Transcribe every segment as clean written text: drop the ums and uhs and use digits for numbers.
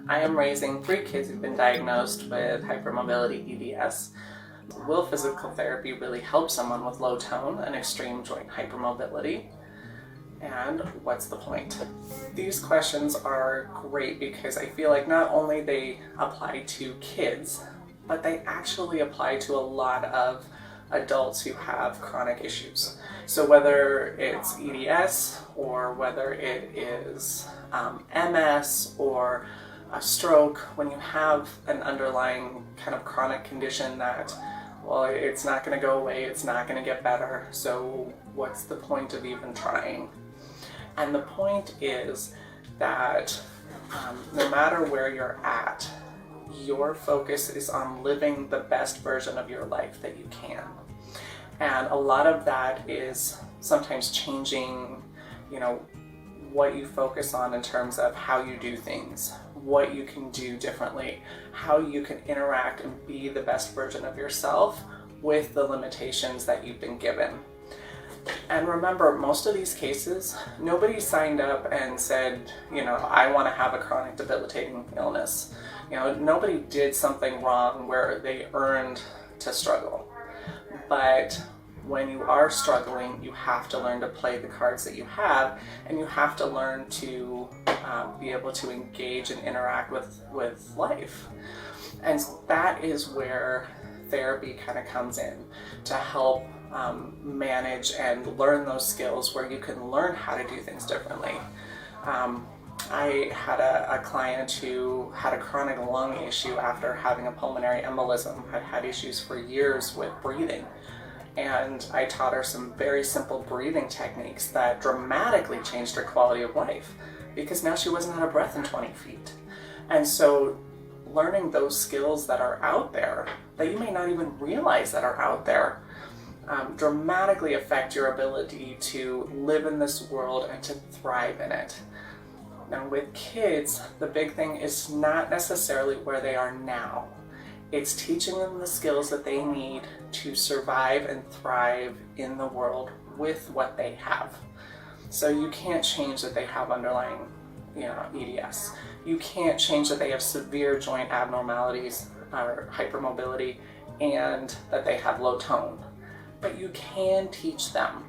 I am raising 3 kids who've been diagnosed with hypermobility EDS. Will physical therapy really help someone with low tone and extreme joint hypermobility? And what's the point? These questions are great because I feel like not only they apply to kids, but they actually apply to a lot of adults who have chronic issues. So whether it's EDS or whether it is MS or a stroke, when you have an underlying kind of chronic condition that, well, it's not going to go away, it's not going to get better, so what's the point of even trying? And the point is that no matter where you're at, your focus is on living the best version of your life that you can. And a lot of that is sometimes changing, what you focus on in terms of how you do things, what you can do differently, how you can interact and be the best version of yourself with the limitations that you've been given. And remember, most of these cases, nobody signed up and said, I want to have a chronic debilitating illness. Nobody did something wrong where they earned to struggle. But when you are struggling, you have to learn to play the cards that you have, and you have to learn to be able to engage and interact with life. And that is where therapy kind of comes in to help manage and learn those skills where you can learn how to do things differently. I had a client who had a chronic lung issue after having a pulmonary embolism, had issues for years with breathing. And I taught her some very simple breathing techniques that dramatically changed her quality of life because now she wasn't out of breath in 20 feet. And so learning those skills that are out there that you may not even realize that are out there dramatically affect your ability to live in this world and to thrive in it. Now with kids, the big thing is not necessarily where they are now. It's teaching them the skills that they need to survive and thrive in the world with what they have. So you can't change that they have underlying EDS. You can't change that they have severe joint abnormalities or hypermobility and that they have low tone. But you can teach them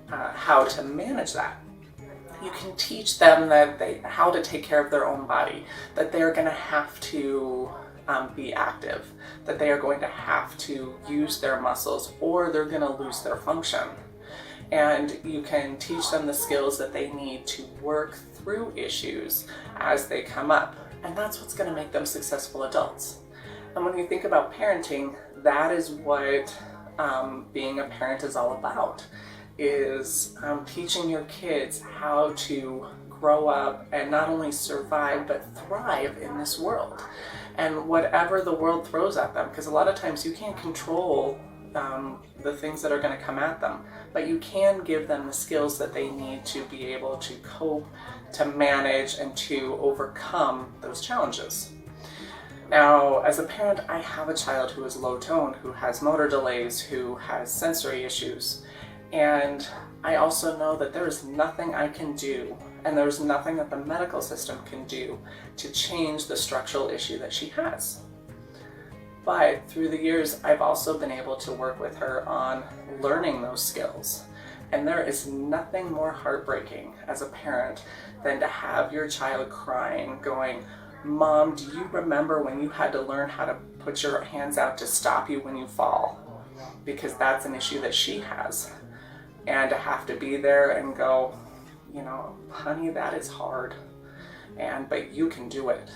how to manage that. You can teach them how to take care of their own body, that they're going to have to be active, that they are going to have to use their muscles or they're going to lose their function. And you can teach them the skills that they need to work through issues as they come up. And that's what's going to make them successful adults. And when you think about parenting, that is what being a parent is all about, is teaching your kids how to grow up and not only survive but thrive in this world. And whatever the world throws at them, because a lot of times you can't control the things that are going to come at them, but you can give them the skills that they need to be able to cope, to manage, and to overcome those challenges. Now, as a parent, I have a child who is low tone, who has motor delays, who has sensory issues, and I also know that there is nothing I can do, and there's nothing that the medical system can do to change the structural issue that she has. But through the years, I've also been able to work with her on learning those skills. And there is nothing more heartbreaking as a parent than to have your child crying, going, "Mom, do you remember when you had to learn how to put your hands out to stop you when you fall?" Because that's an issue that she has. And to have to be there and go, honey, that is hard, but you can do it.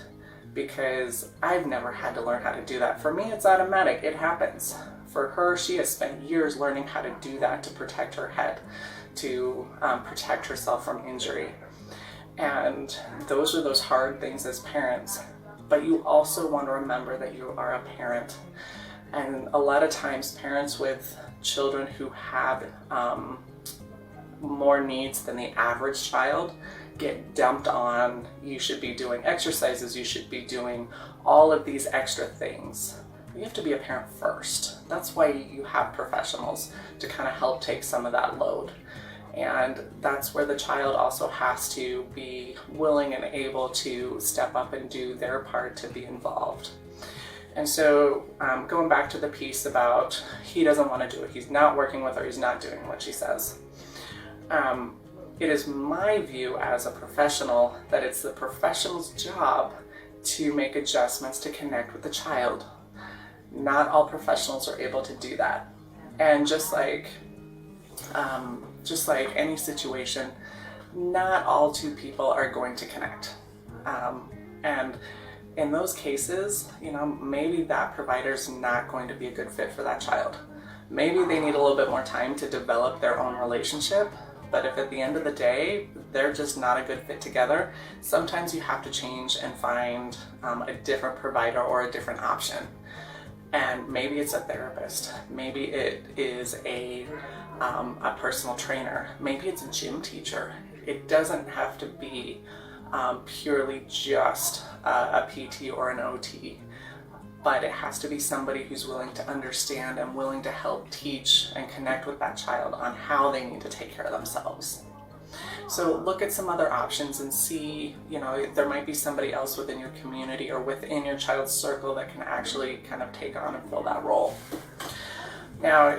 Because I've never had to learn how to do that. For me, it's automatic, it happens. For her, she has spent years learning how to do that to protect her head, to protect herself from injury. And those are those hard things as parents. But you also want to remember that you are a parent. And a lot of times parents with children who have more needs than the average child get dumped on, you should be doing exercises, you should be doing all of these extra things. You have to be a parent first. That's why you have professionals to kind of help take some of that load. And that's where the child also has to be willing and able to step up and do their part to be involved. And so going back to the piece about he doesn't want to do it, he's not working with her, he's not doing what she says. It is my view as a professional that it's the professional's job to make adjustments to connect with the child. Not all professionals are able to do that. And just like any situation, not all two people are going to connect. And in those cases, maybe that provider's not going to be a good fit for that child. Maybe they need a little bit more time to develop their own relationship, but if at the end of the day, they're just not a good fit together, sometimes you have to change and find a different provider or a different option. And maybe it's a therapist, maybe it is a personal trainer, maybe it's a gym teacher. It doesn't have to be purely just a PT or an OT, but it has to be somebody who's willing to understand and willing to help teach and connect with that child on how they need to take care of themselves. So look at some other options and see, there might be somebody else within your community or within your child's circle that can actually kind of take on and fill that role. Now,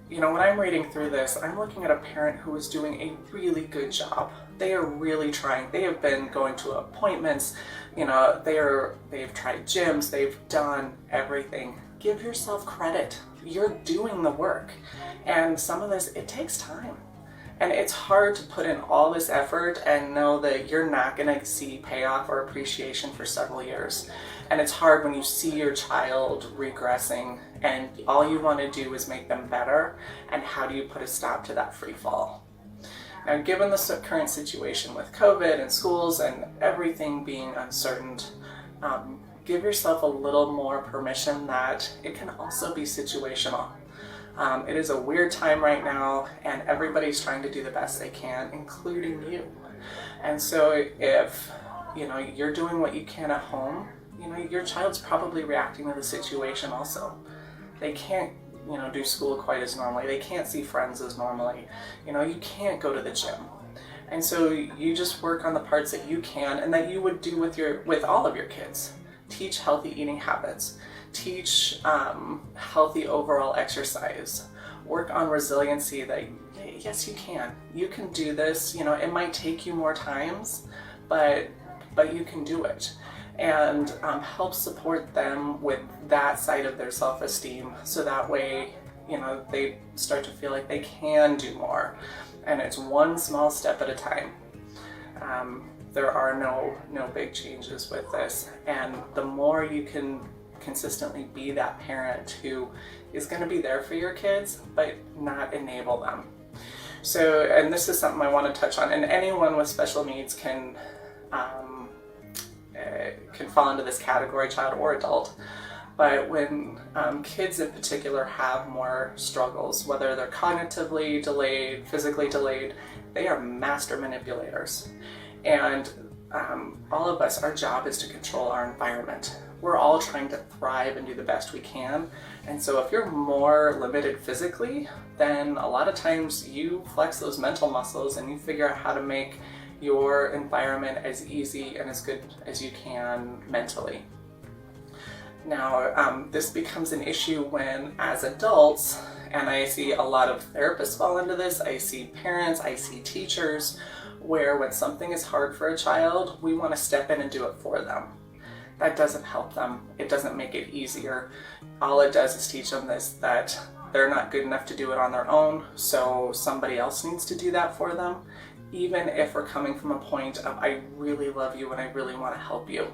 when I'm reading through this, I'm looking at a parent who is doing a really good job. They are really trying. They have been going to appointments, they've tried gyms, they've done everything. Give yourself credit. You're doing the work. And some of this, it takes time. And it's hard to put in all this effort and know that you're not going to see payoff or appreciation for several years. And it's hard when you see your child regressing and all you want to do is make them better. And how do you put a stop to that free fall? Now, given the current situation with COVID and schools and everything being uncertain, give yourself a little more permission that it can also be situational. It is a weird time right now, and everybody's trying to do the best they can, including you. And so if you're doing what you can at home, your child's probably reacting to the situation also. They can't do school quite as normally. They can't see friends as normally. You can't go to the gym. And so you just work on the parts that you can and that you would do with all of your kids. Teach healthy eating habits. Teach healthy overall exercise. Work on resiliency that, yes, you can. You can do this. It might take you more times, but you can do it. And help support them with that side of their self-esteem so that way, they start to feel like they can do more. And it's one small step at a time. There are no big changes with this. And the more you can consistently be that parent who is going to be there for your kids, but not enable them. So, and this is something I want to touch on, and anyone with special needs can fall into this category, child or adult. But when kids in particular have more struggles, whether they're cognitively delayed, physically delayed, they are master manipulators. And all of us, our job is to control our environment. We're all trying to thrive and do the best we can. And so if you're more limited physically, then a lot of times you flex those mental muscles and you figure out how to make your environment as easy and as good as you can mentally. Now, this becomes an issue when, as adults, and I see a lot of therapists fall into this, I see parents, I see teachers, where when something is hard for a child, we want to step in and do it for them. That doesn't help them. It doesn't make it easier. All it does is teach them that they're not good enough to do it on their own, so somebody else needs to do that for them, even if we're coming from a point of, I really love you and I really want to help you.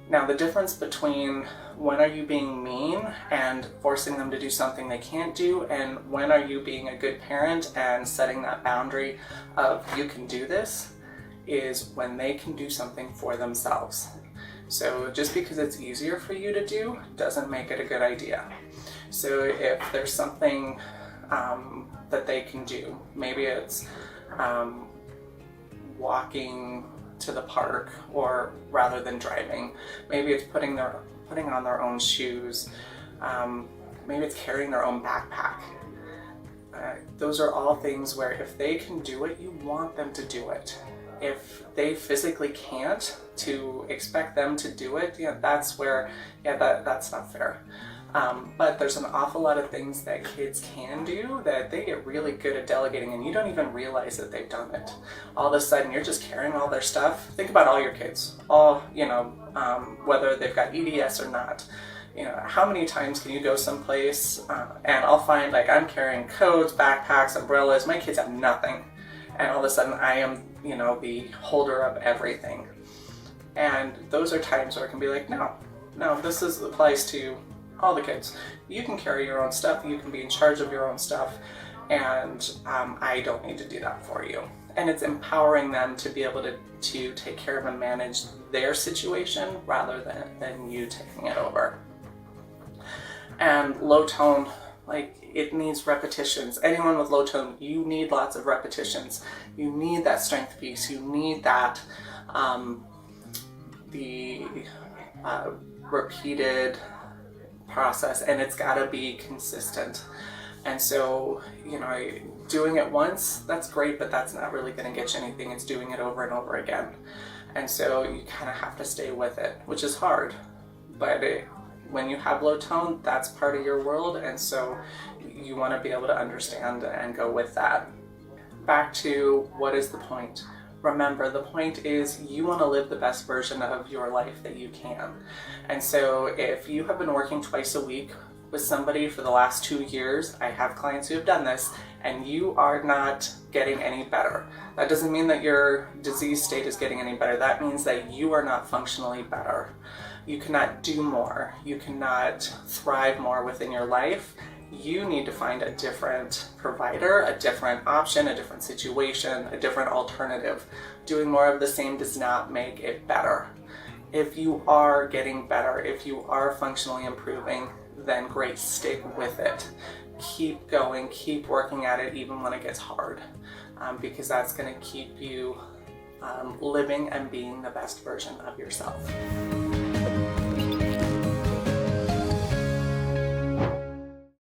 Now, the difference between when are you being mean and forcing them to do something they can't do, and when are you being a good parent and setting that boundary of you can do this, is when they can do something for themselves. So just because it's easier for you to do doesn't make it a good idea. So if there's something that they can do, maybe it's walking to the park, or rather than driving, maybe it's putting on their own shoes, maybe it's carrying their own backpack. those are all things where if they can do it, you want them to do it. If they physically can't, to expect them to do it, that's where, that's not fair. But there's an awful lot of things that kids can do that they get really good at delegating, and you don't even realize that they've done it. All of a sudden, you're just carrying all their stuff. Think about all your kids, whether they've got EDS or not. How many times can you go someplace and I'll find like I'm carrying coats, backpacks, umbrellas, my kids have nothing. And all of a sudden I am, the holder of everything. And those are times where I can be like, no, this applies to all the kids. You can carry your own stuff, you can be in charge of your own stuff, and I don't need to do that for you. And it's empowering them to be able to take care of and manage their situation rather than you taking it over. And low tone, it needs repetitions. Anyone with low tone, you need lots of repetitions. You need that strength piece. You need that repeated process, and it's got to be consistent. And so, doing it once, that's great, but that's not really going to get you anything. It's doing it over and over again. And so you kind of have to stay with it, which is hard. But when you have low tone, that's part of your world, and so you want to be able to understand and go with that. Back to, what is the point? Remember, the point is you want to live the best version of your life that you can. And so if you have been working twice a week with somebody for the last 2 years, I have clients who have done this, and you are not getting any better. That doesn't mean that your disease state is getting any better. That means that you are not functionally better. You cannot do more. You cannot thrive more within your life. You need to find a different provider, a different option, a different situation, a different alternative. Doing more of the same does not make it better. If you are getting better, if you are functionally improving, then great, stick with it. Keep going, keep working at it even when it gets hard, because that's going to keep you living and being the best version of yourself.